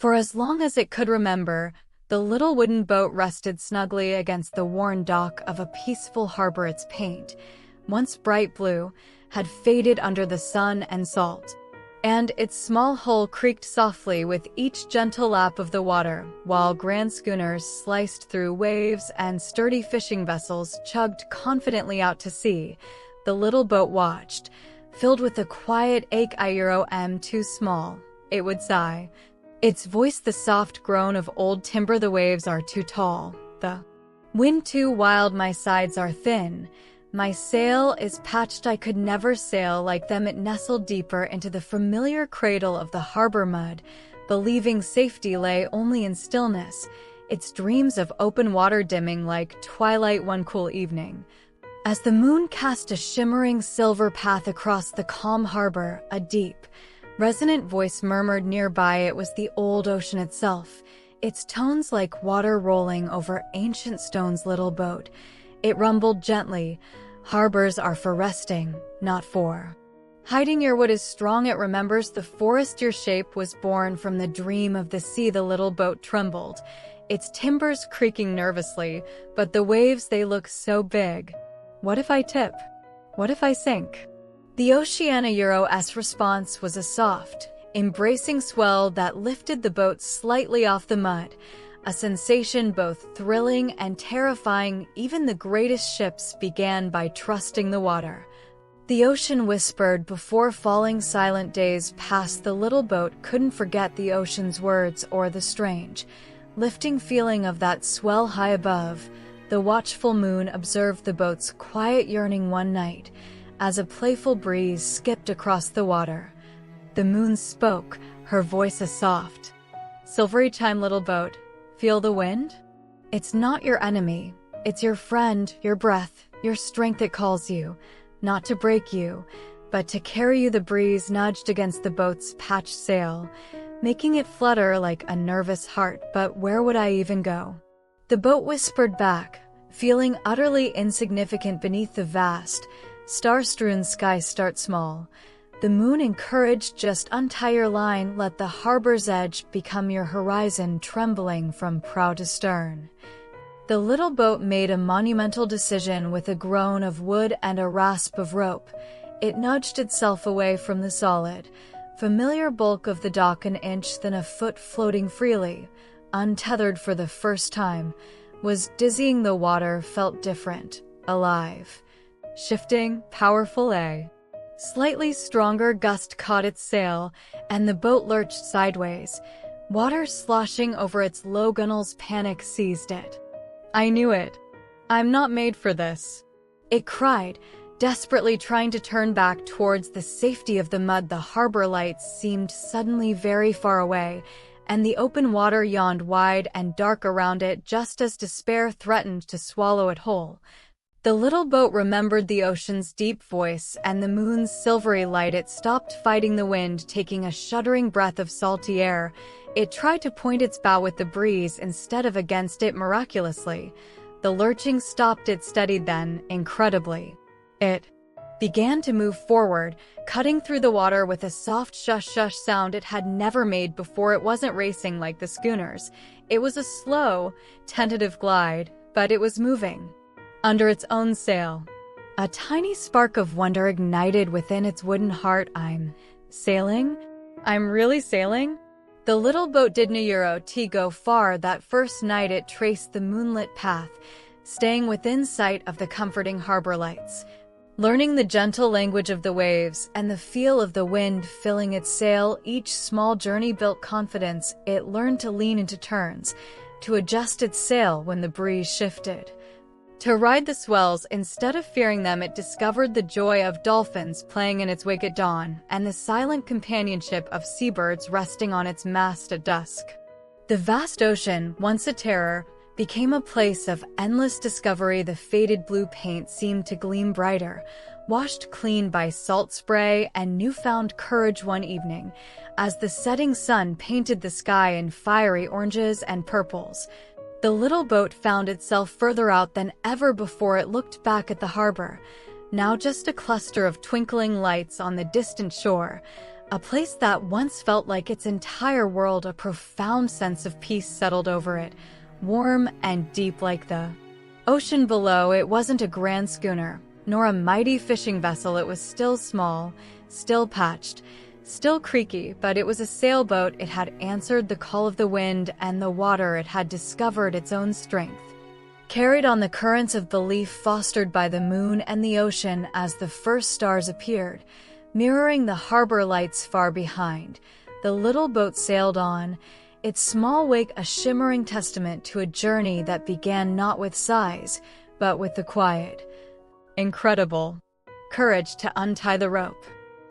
For as long as it could remember, the little wooden boat rested snugly against the worn dock of a peaceful harbor. Its paint, once bright blue, had faded under the sun and salt, and its small hull creaked softly with each gentle lap of the water, while grand schooners sliced through waves and sturdy fishing vessels chugged confidently out to sea. The little boat watched, filled with a quiet ache. I'm too small, it would sigh. Its voice the soft groan of old timber. The waves are too tall, the wind too wild, my sides are thin. My sail is patched, I could never sail like them. It nestled deeper into the familiar cradle of the harbor mud, believing safety lay only in stillness, its dreams of open water dimming like twilight one cool evening. As the moon cast a shimmering silver path across the calm harbor, a deep, resonant voice murmured nearby. It was the old ocean itself, its tones like water rolling over ancient stones. Little boat, it rumbled gently, harbors are for resting, not for hiding. Your wood is strong, it remembers the forest. Your shape was born from the dream of the sea. The little boat trembled, its timbers creaking nervously, but the waves, they look so big. What if I tip? What if I sink? The Oceana's response was a soft, embracing swell that lifted the boat slightly off the mud, a sensation both thrilling and terrifying. Even the greatest ships began by trusting the water. The ocean whispered before falling. Silent days passed. The little boat couldn't forget the ocean's words or the strange, lifting feeling of that swell high above. The watchful moon observed the boat's quiet yearning one night, as a playful breeze skipped across the water. The moon spoke, her voice a soft, silvery chime. Little boat, feel the wind? It's not your enemy, it's your friend, your breath, your strength. It calls you, not to break you, but to carry you. The breeze nudged against the boat's patched sail, making it flutter like a nervous heart. But where would I even go? The boat whispered back, feeling utterly insignificant beneath the vast, star-strewn sky. Start small, the moon encouraged. Just untie your line, let the harbor's edge become your horizon, trembling from prow to stern. The little boat made a monumental decision. With a groan of wood and a rasp of rope, it nudged itself away from the solid, familiar bulk of the dock. An inch, then a foot, floating freely, untethered for the first time, was dizzying. The water felt different, alive, shifting, powerful. A slightly stronger gust caught its sail, and the boat lurched sideways, water sloshing over its low gunnels. Panic seized it. I knew it. I'm not made for this, it cried, desperately trying to turn back towards the safety of the mud. The harbor lights seemed suddenly very far away, and the open water yawned wide and dark around it, just as despair threatened to swallow it whole. The little boat remembered the ocean's deep voice and the moon's silvery light. It stopped fighting the wind, taking a shuddering breath of salty air. It tried to point its bow with the breeze instead of against it. Miraculously, the lurching stopped. It steadied then, incredibly. It began to move forward, cutting through the water with a soft shush-shush sound it had never made before. It wasn't racing like the schooners. It was a slow, tentative glide, but it was moving under its own sail. A tiny spark of wonder ignited within its wooden heart. I'm sailing? I'm really sailing? The little boat Didnâ go far. That first night it traced the moonlit path, staying within sight of the comforting harbor lights, learning the gentle language of the waves and the feel of the wind filling its sail. Each small journey built confidence. It learned to lean into turns, to adjust its sail when the breeze shifted, to ride the swells instead of fearing them. It discovered the joy of dolphins playing in its wake at dawn, and the silent companionship of seabirds resting on its mast at dusk. The vast ocean, once a terror, became a place of endless discovery. The faded blue paint seemed to gleam brighter, washed clean by salt spray and newfound courage. One evening, as the setting sun painted the sky in fiery oranges and purples, the little boat found itself further out than ever before. It looked back at the harbor, now just a cluster of twinkling lights on the distant shore, A place that once felt like its entire world. A profound sense of peace settled over it, warm and deep like the ocean below. It wasn't a grand schooner, nor a mighty fishing vessel. It was still small, still patched, still creaky, but it was a sailboat. It had answered the call of the wind and the water. It had discovered its own strength. Carried on the currents of belief fostered by the moon and the ocean as the first stars appeared, mirroring the harbor lights far behind, the little boat sailed on, its small wake a shimmering testament to a journey that began not with sighs, but with the quiet, incredible courage to untie the rope.